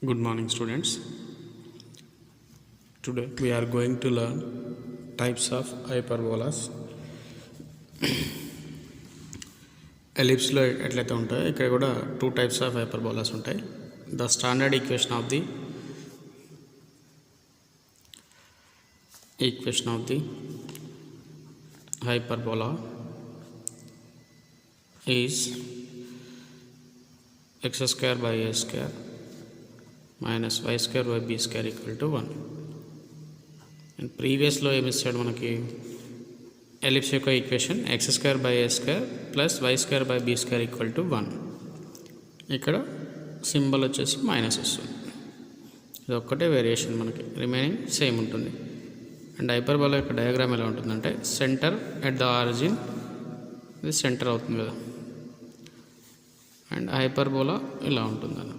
Good morning, students. Today we are going to learn types of hyperbolas. Ellipse lo etlete untayo ikkada kuda two types of hyperbolas untayi. The standard equation of the hyperbola is x square by a square minus y square by b square equal to 1. And previous lo em ichadu manaki ellipse yokka equation x square by a square plus y square by b square equal to 1. ikkada symbol vachesi minus vastundi. ఇది ఒక్కటే variation, మనకి remaining same ఉంటుంది. And hyperbola యొక్క diagram ఎలా ఉంటుందంటే centre at the origin, ఇది centre అవుతుంది కదా, అండ్ హైపర్బోలా ఇలా ఉంటుందన్న.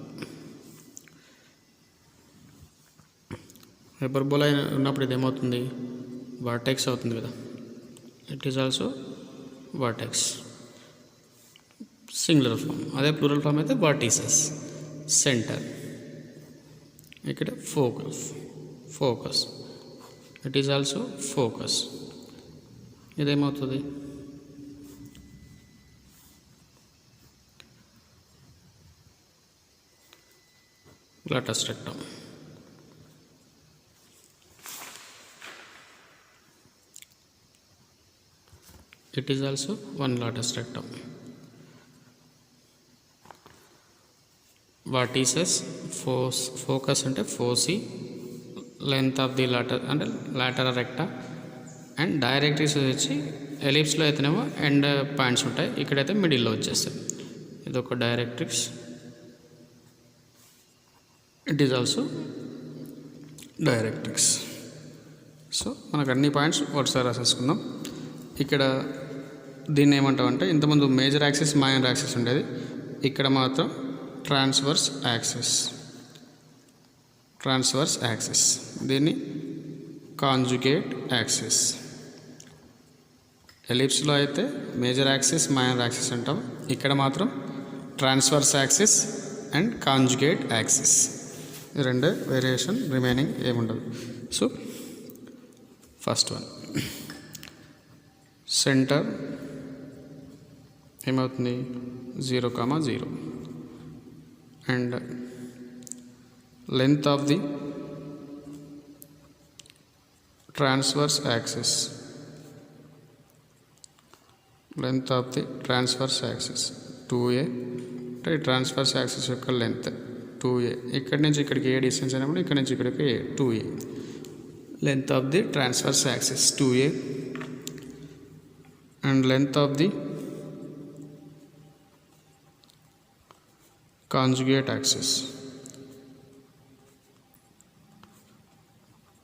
హైపర్బోలా ఉన్నప్పుడు ఇది ఏమవుతుంది, వర్టెక్స్ అవుతుంది కదా, it is also vertex singular form. అదే ప్లూరల్ ఫామ్ అయితే వర్టీసెస్. సెంటర్ ఇక్కడ focus it is also focus. ఇదేమవుతుంది, latus rectum. It is also one latus rectum. Vertices focus ante foci, length of the lateral recta, and directrix వచ్చి ellipse లో అయితేనేమో end points ఉంటాయి, ఇక్కడైతే మిడిల్లో వచ్చేస్తాయి. ఇది ఒక directrix. It is also directrix. So మనకు అన్ని పాయింట్స్ ఒకసారి రాసేసుకుందాం. ఇక్కడ దీన్ని ఏమంటామంటే, ఇంతకుముందు మేజర్ యాక్సిస్ మైనర్ యాక్సిస్ ఉండేది, ఇక్కడ మాత్రం ట్రాన్స్వర్స్ యాక్సిస్. దీన్ని కాంజుగేట్ యాక్సిస్. ఎలిప్స్లో అయితే మేజర్ యాక్సిస్ మైనర్ యాక్సిస్ అంటాం, ఇక్కడ మాత్రం transverse axis and conjugate axis. ఈ రెండే వేరియేషన్, రిమైనింగ్ ఏముండదు. సో ఫస్ట్ వన్, సెంటర్ ఏమవుతుంది 0,0 and length of the transverse axis, 2a. అంటే ట్రాన్స్వర్స్ యాక్సిస్ యొక్క లెంత్ 2a. ఇక్కడి నుంచి ఇక్కడికి ఏ డిస్టెన్స్ అయినప్పుడు ఇక్కడి నుంచి ఇక్కడికి 2a. Length of the transverse axis 2a and length of the conjugate axis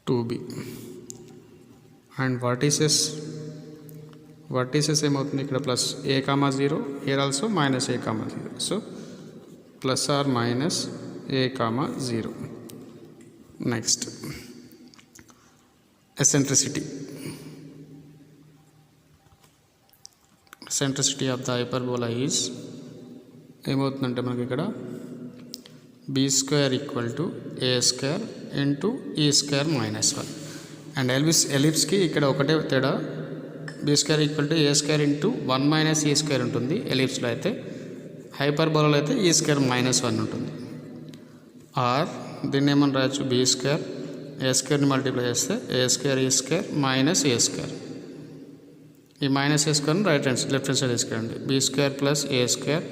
2b. and vertices ఏమవుతుంది, ఇక్కడ plus a,0, here also minus a,0. so plus or minus a,0. next, eccentricity of the hyperbola is ఏమవుతుందంటే, మనకి ఇక్కడ b square equal to a square into e square minus 1. And ఎలిప్స్కి ఇక్కడ ఒకటే తేడా, b square equal to a square into 1 minus e square ఉంటుంది ఎలిప్స్లో అయితే, హైపర్బోలాలో అయితే e స్క్వేర్ మైనస్ 1 ఉంటుంది. ఆర్ దీన్ని ఏమని రాయొచ్చు, b స్క్వేర్ a స్క్వేర్ని మల్టిప్లై చేస్తే a square e square minus a square. ఈ మైనస్ ఏ స్క్వేర్ని లెఫ్ట్ హ్యాండ్ సైడ్ తీసుకురండి. B square plus a square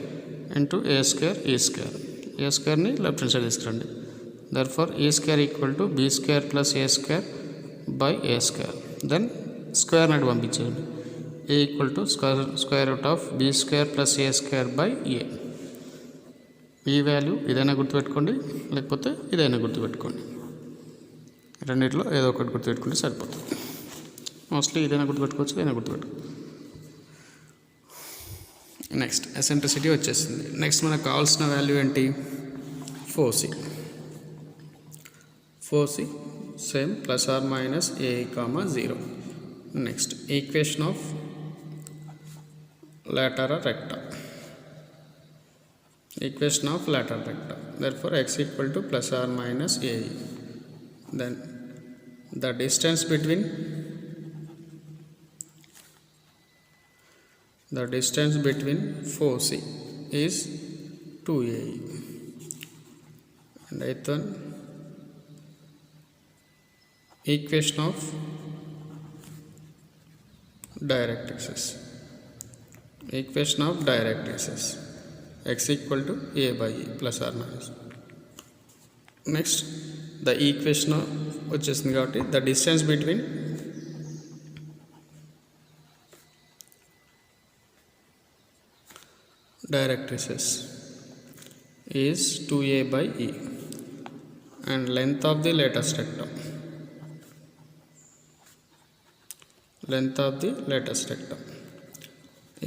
into a square e square. A స్క్వేర్ని లెఫ్ట్ హ్యాండ్ సైడ్ తీసుకురండి. Therefore e square equal to b square plus a square by a square. Then square నటు పంపించేయండి. A equal to square root of b square plus a square by ఏ. ఈ value ఇదైనా గుర్తుపెట్టుకోండి, లేకపోతే ఇదైనా గుర్తుపెట్టుకోండి. రెండిట్లో ఏదో ఒకటి గుర్తుపెట్టుకుంటే సరిపోతుంది. మోస్ట్లీ ఇదైనా గుర్తుపెట్టుకోవచ్చు, ఇదైనా గుర్తుపెట్టుకో. నెక్స్ట్ ఎసెంట్రిసిటీ వచ్చేసింది. నెక్స్ట్ మనకు కావాల్సిన వాల్యూ ఏంటి, foci same plus or minus a,0. Next equation of lateral recta. equation of lateral recta. Therefore x equal to plus or minus AE. Then the distance between foci is 2AE. And eighth one, equation of directrices. X equal to A by E plus or minus. Next, the equation of వచ్చేసింది కాబట్టి the distance between directrices is 2A by E, and length of the latest rectum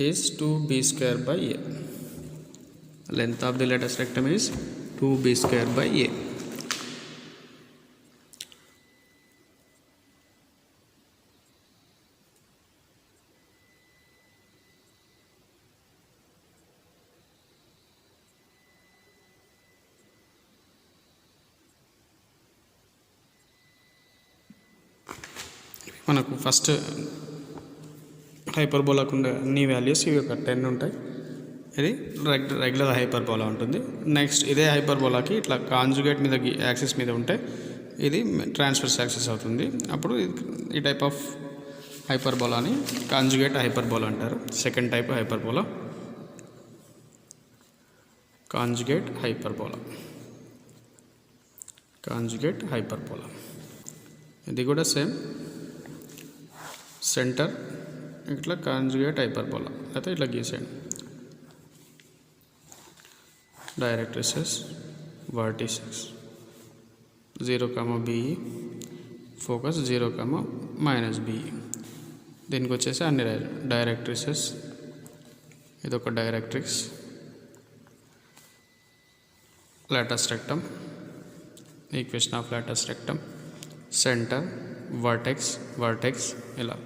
is 2B square by A. Length of the latest rectum is 2B square by A. మనకు first హైపర్బోలాకు ఉండే అన్ని values ఇవి ఒక 10 ఉంటాయి. ఇది regular hyperbola ఉంటుంది. Next ఇదే హైపర్బోలాకి ఇట్లా కాంజుగేట్ మీద యాక్సిస్ మీద ఉంటే ఇది ట్రాన్స్వర్స్ యాక్సిస్ అవుతుంది. అప్పుడు ఈ టైప్ ఆఫ్ హైపర్బోలాని కాంజుగేట్ హైపర్బోలా అంటారు. Second type hyperbola conjugate hyperbola. ఇది కూడా సేమ్ సెంటర్ ఇట్లా కాంజుగేట్ హైపర్బోలా అయితే ఇట్లా గీసేయండి. Directrices vertices 0, BE focus 0, -BE. దీనికి వచ్చేసి అన్ని డైరెక్ట్రిసెస్. ఇదొక directrix, Lotus rectum, equation of Lotus rectum, centre, vertex ఇలా.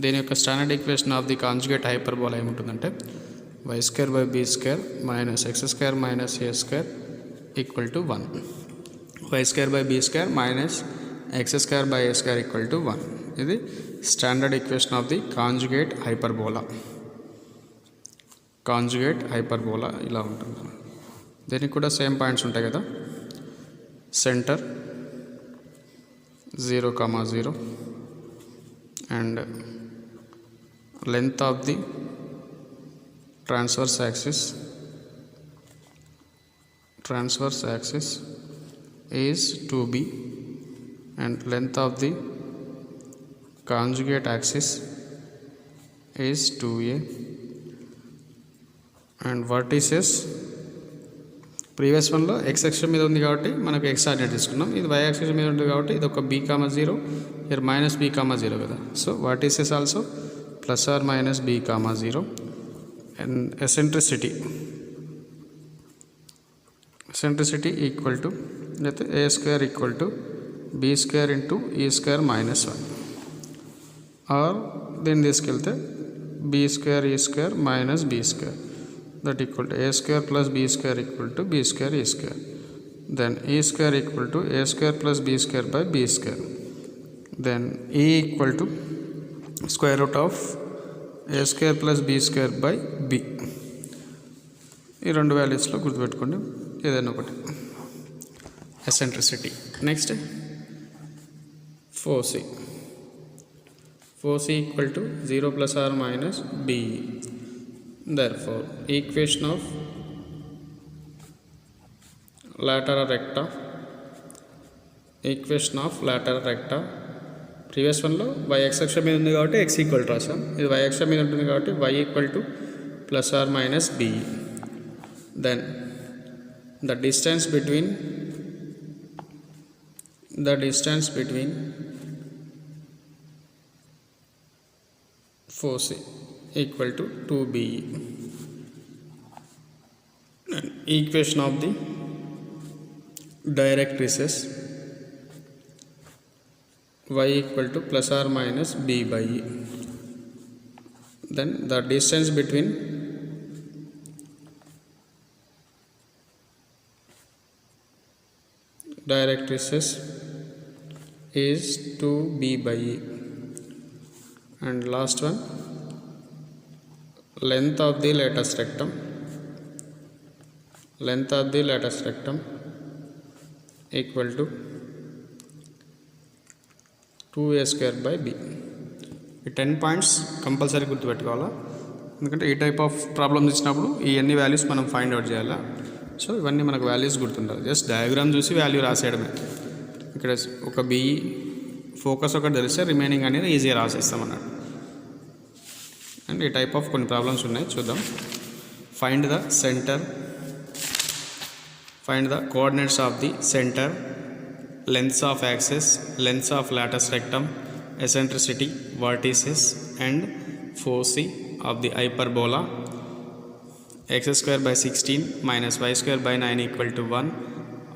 దీని యొక్క standard equation of the conjugate hyperbola ఏముంటుందంటే y² by b² minus x² minus a² equal to 1. y² by b² minus x² by a² equal to 1. ఇది standard equation of the conjugate hyperbola ఇలా ఉంటుంది. దీనికి కూడా same points ఉంటాయి కదా. Centre 0, 0 and length of the transverse axis is 2B, and length of the conjugate axis is 2A, and vertices previous వన్లో X axis మీద ఉంది కాబట్టి మనకు ఎక్స్ ఆర్డినేట్ తీసుకున్నాం. ఇది వై యాక్సిస్ మీద ఉంటుంది కాబట్టి ఇది ఒక B, 0 here -B, 0 కదా. So vertices also plus or minus B, 0. and eccentricity equal to a² equal to b² into e² minus 1, or then తీసుకెళ్తే b² e² minus b², that equal to a² plus b² equal to b² e². then e² equal to a² plus b² by b². then e equal to square root of a² plus b² by b. ఈ రెండు వాల్యూస్లో గుర్తుపెట్టుకోండి ఏదైనా ఒకటి. Eccentricity. Next foci equal to 0 plus or minus BE. therefore equation of lateral recta previous వన్లో y axis మీద ఉంది కాబట్టి x equal to రాసాం. ఇది y యాక్సిస్ మీద ఉంటుంది కాబట్టి y equal to plus or minus BE. Then the distance between foci equal to 2BE. and equation of the directrices y equal to plus or minus B by E. then the distance between directrices is 2b by e. And last one, length of the lattice rectum equal to 2a square by b. ఈ 10 points compulsory గుర్తుపెట్టుకోవాలా, ఎందుకంటే ఈ type of problems ఇచ్చినప్పుడు ఈ అన్ని values మనం find out చేయాలా. So ఇవన్నీ మనకు వాల్యూస్ గుర్తుండాలి. జస్ట్ డయాగ్రామ్ చూసి వాల్యూ రాసేయడమే. ఇక్కడ ఒక బి ఫోకస్ ఒకటి తెలిస్తే రిమైనింగ్ అనేది ఈజీగా రాసేస్తాం అన్నట్టు. అండ్ ఈ టైప్ ఆఫ్ కొన్ని ప్రాబ్లమ్స్ ఉన్నాయి, చూద్దాం. Find the centre, find the coordinates of the centre, lengths of axis, lengths of lattice rectum, eccentricity, vertices and foci of the hyperbola. X square by 16 minus y square by 9 equal to 1,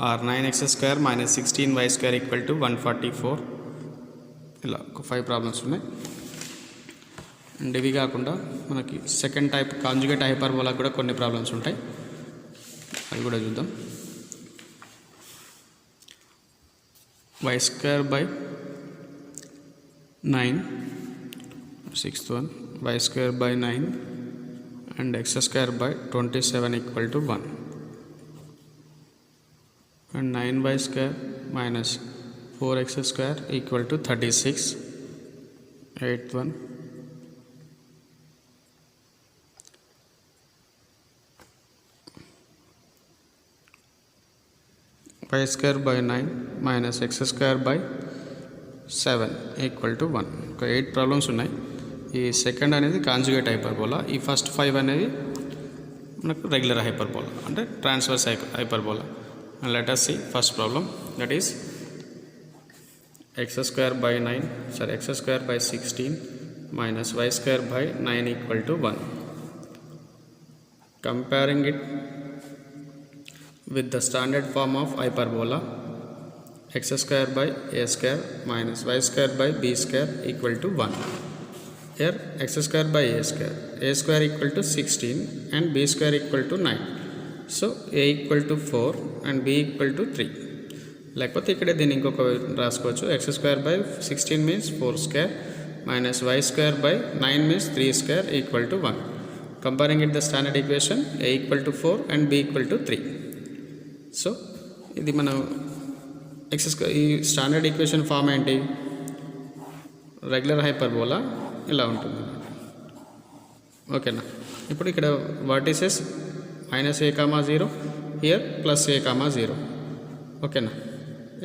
or 9x square minus 16y square equal to 144. ఇలా ఒక 5 problems ఉన్నాయి. And ఇవి కాకుండా మనకి second type conjugate hyperbola కూడా కొన్ని problems ఉంటాయి, అవి కూడా చూద్దాం. y square by 9, sixth one, y square by 9 and x square by 27 equal to 1, and 9y square minus 4x square equal to 36, eighth one. Y square by 9 minus x square by 7 equal to 1. ఒక 8 problems ఉన్నాయి. ఈ second అనేది conjugate hyperbola, ఈ first 5 అనేవి మనకు regular hyperbola అంటే transverse hyperbola. Let us see first problem, that is x square by 9 x square by 16 minus y square by 9 equal to 1. Comparing it with the standard form of hyperbola, x square by a square minus y square by b square equal to 1. Here x square by a square equal to 16 and b square equal to 9. So a equal to 4 and b equal to 3. లేకపోతే ఇక్కడ దీన్ని ఇంకొక రాసుకోవచ్చు. x square by 16 means 4 square minus y square by 9 means 3 square equal to 1. Comparing it the standard equation, a equal to 4 and b equal to 3. So ఇది మనం ఈ standard equation form ఏంటి, regular hyperbola ఇలా ఉంటుంది. ఓకేనా. ఇప్పుడు ఇక్కడ vertices -a,0 here +a,0. ఓకేనా.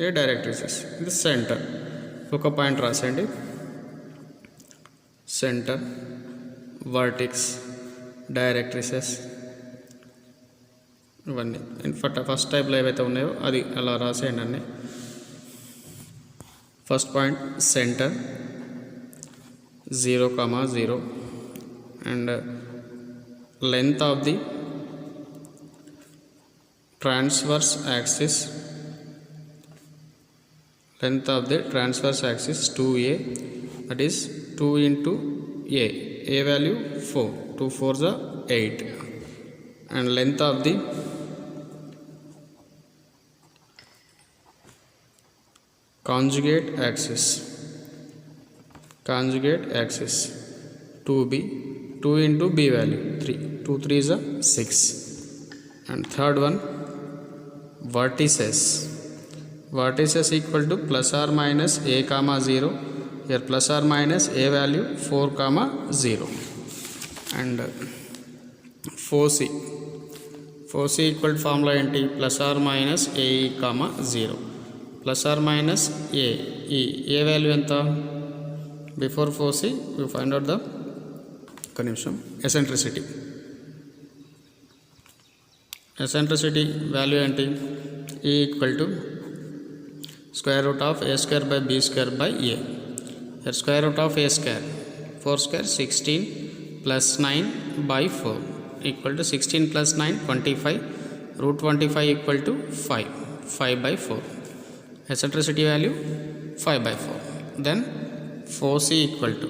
ఏ డైరెక్ట్రిసెస్, ఇది సెంటర్. ఒక పాయింట్ రాసేయండి, సెంటర్, వర్టిక్స్, డైరెక్ట్రిసెస్ ఇవన్నీ. ఫస్ట్ టైప్లో ఏవైతే ఉన్నాయో అది అలా రాసేయండి అన్నీ. First point centre 0,0 and length of the transverse axis, 2a, that is 2 into a value 4, 2 4s are 8, and length of the conjugate axis 2b, 2 into b value 3, 2 3s are 6, and third one vertices equal to +or-a,0, here +or- a value 4,0, and foci equal to formula ఏంటి, +or-a,0, +or-a value ఎంత, before foci we find out the eccentricity value ఏంటి, e equal to square root of a square by b square by a. Here square root of a square, 4 square 16 plus 9 by 4 equal to 16 plus 9 25, root 25 equal to 5 by 4. Eccentricity value 5 by 4. Then foci equal to,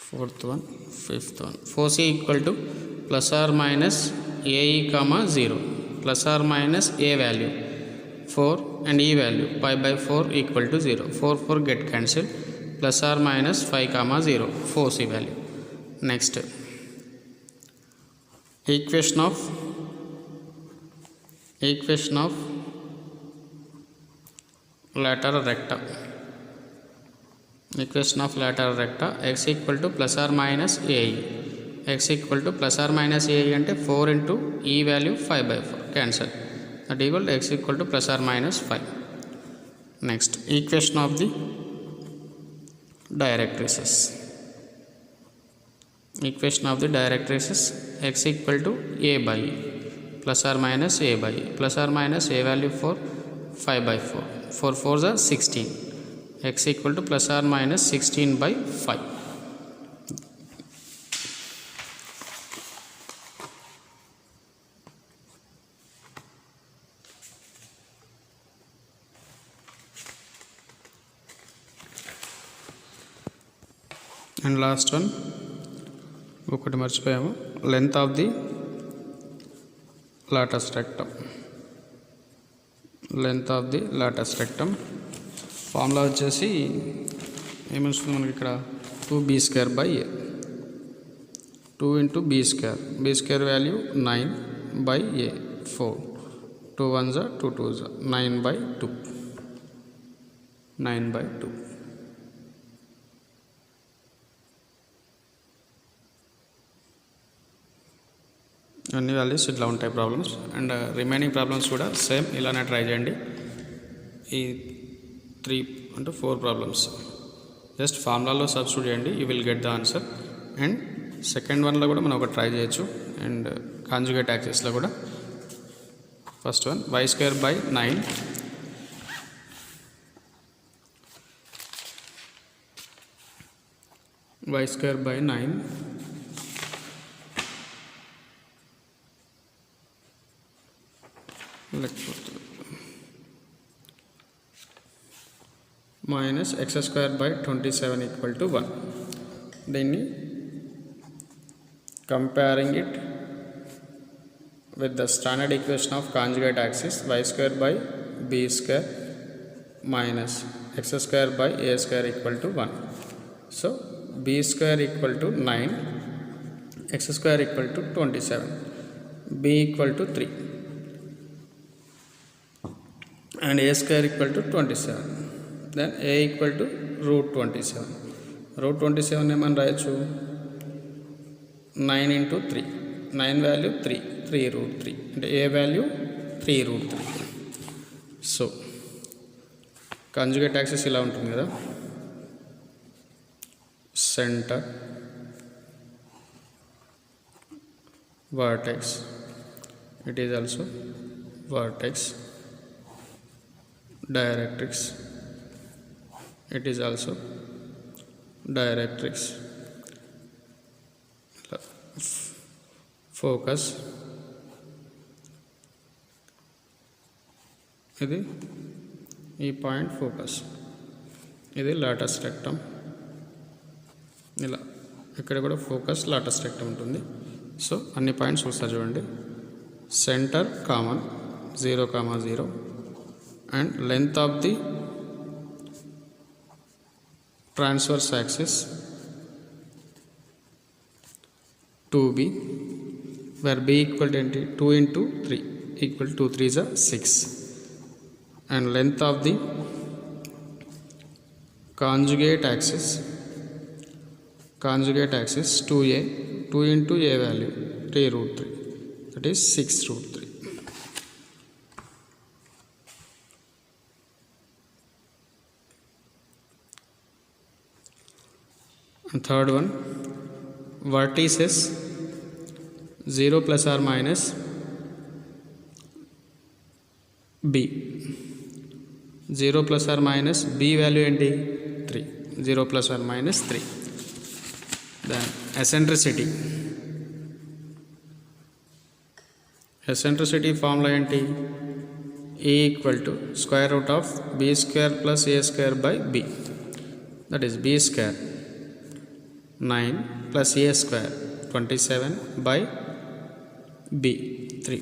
fourth one, fifth one, foci equal to +or-a,0, plus or minus a value 4 and e value pi by 4 equal to 0. 4 get cancelled, plus or minus 5 comma 0 4c value. Next, equation of lateral recta. Equation of lateral recta x equal to plus or minus ae. X equal to plus or minus ae ante 4 into e value 5 by 4 cancel. That equal to x equal to plus or minus 5. Next, equation of the directrices. Equation of the directrices x equal to a by e plus or minus a by e. Plus or minus a value for 5 by 4. 4 4s are 16. X equal to plus or minus 16 by 5. And last one, ఒకటి మర్చిపోయాము, length of the latus rectum. Length of the latus rectum formula వచ్చేసి ఏమొస్తుంది మనకి ఇక్కడ 2b² by a. 2 into b² value 9 by a 4. 2 1s are 2 2s are 9 by 2. 9 by 2. అన్ని values ఇట్లా ఉంటాయి problems. And remaining problems కూడా same ఇలానే try చేయండి. ఈ 3 అంటే 4 ప్రాబ్లమ్స్ జస్ట్ ఫార్ములాలో సబ్స్టిట్యూట్ చేయండి, you will get the answer. And second వన్లో కూడా మనం ఒక ట్రై చేయొచ్చు. అండ్ కాంజుగేట్ యాక్సిస్లో కూడా first one y² by 9 y² by 9 minus x² by 27 equal to 1. దీన్ని comparing it with the standard equation of conjugate axis y² by b² minus x² by a² equal to 1. So b² equal to 9, x² equal to 27, b equal to 3 and a² equal to 27. Then a equal to root 27. Root 27 ఏమని రాయొచ్చు, 9 into 3. 9 value 3 root 3 అంటే a value 3 root 3. So conjugate axis ఇలా ఉంటుంది కదా, centre, vertex, it is also vertex, directrix, it is also directrix, focus, ఇది ఈ point focus, ఇది Lotus rectum. ఇలా ఇక్కడ కూడా ఫోకస్ లాటస్ రెక్టమ్ ఉంటుంది. సో అన్ని పాయింట్స్ ఒకసారి చూడండి. Centre common 0, 0 and length of the transverse axis 2b, where b equal to 2 into 3 equal to 2 3s are 6, and length of the conjugate axis 2a, 2 into a value 3 root 3, that is 6 root 3. And third one, vertices 0 plus or minus b. 0 plus or minus b value ఏంటి 3. 0 plus or minus 3. Then eccentricity formula ఏంటి, a equal to square root of b² plus a² by b, that is b² 9 plus a² 27 by b 3.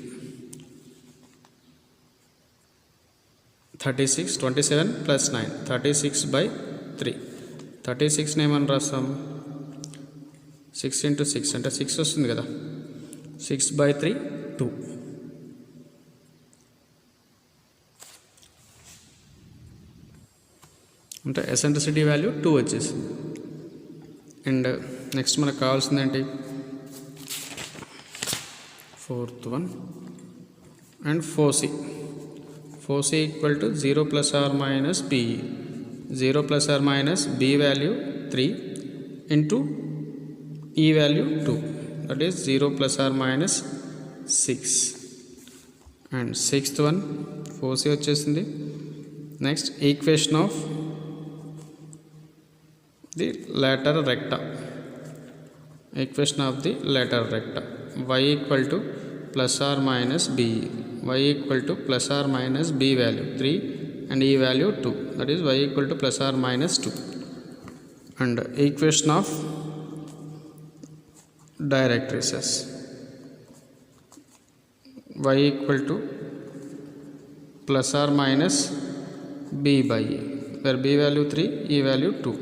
36 27 plus 9 36/3 36ని ఏమని రాస్తాం 6 into 6 అంటే 6 వస్తుంది కదా 6/3 2 అంటే eccentricity value 2 వచ్చేసింది. And next మనకు కావాల్సింది ఏంటి fourth one and 4c equal to 0 plus or minus b. 0 plus or minus b value 3 into e value 2, that is 0 plus or minus 6. And sixth one 4c వచ్చేసింది. Next equation of the latter recta, equation of the latter recta, y equal to plus or minus b, y equal to plus or minus b value 3 and e value 2, that is y equal to plus or minus 2. And equation of directrices, y equal to plus or minus b by a, where b value 3, e value 2,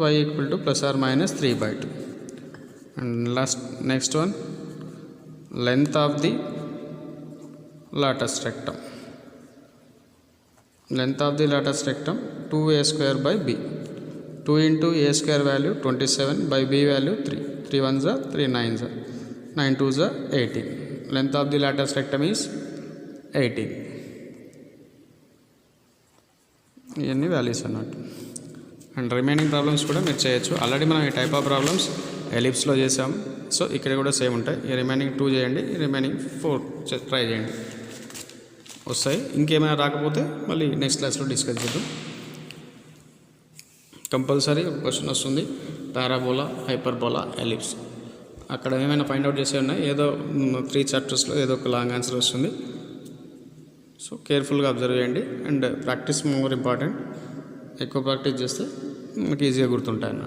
y equal to plus or minus 3/2. And next one, length of the latus rectum. Length of the latus rectum 2a square by b. 2 into a square value 27 by b value 3. 3 1s are 3 9s are 9 2s are 18. Length of the latus rectum is 18. ఇవన్నీ values అన్నట్టు. And remaining problems కూడా మీరు చేయొచ్చు. Already మనం ఈ type of problems ఎలిప్స్లో చేసాం. So ఇక్కడ కూడా సేమ్ ఉంటాయి. ఈ రిమైనింగ్ 2 చేయండి, ఈ రిమైనింగ్ 4 ట్రై చేయండి, వస్తాయి. ఇంకేమైనా రాకపోతే మళ్ళీ నెక్స్ట్ క్లాస్లో డిస్కస్ చేద్దాం. కంపల్సరీ ఒక క్వశ్చన్ వస్తుంది, పారాబోలా, హైపర్బోలా, ఎలిప్స్. అక్కడ ఏమైనా ఫైండ్ అవుట్ చేసే ఉన్నాయి, ఏదో 3 చాప్టర్స్లో ఏదో ఒక లాంగ్ ఆన్సర్ వస్తుంది. సో కేర్ఫుల్గా అబ్జర్వ్ చేయండి. And practice more important. ఎక్కువ ప్రాక్టీస్ చేస్తే మీకు ఈజీగా గుర్తుంటాయి అన్న.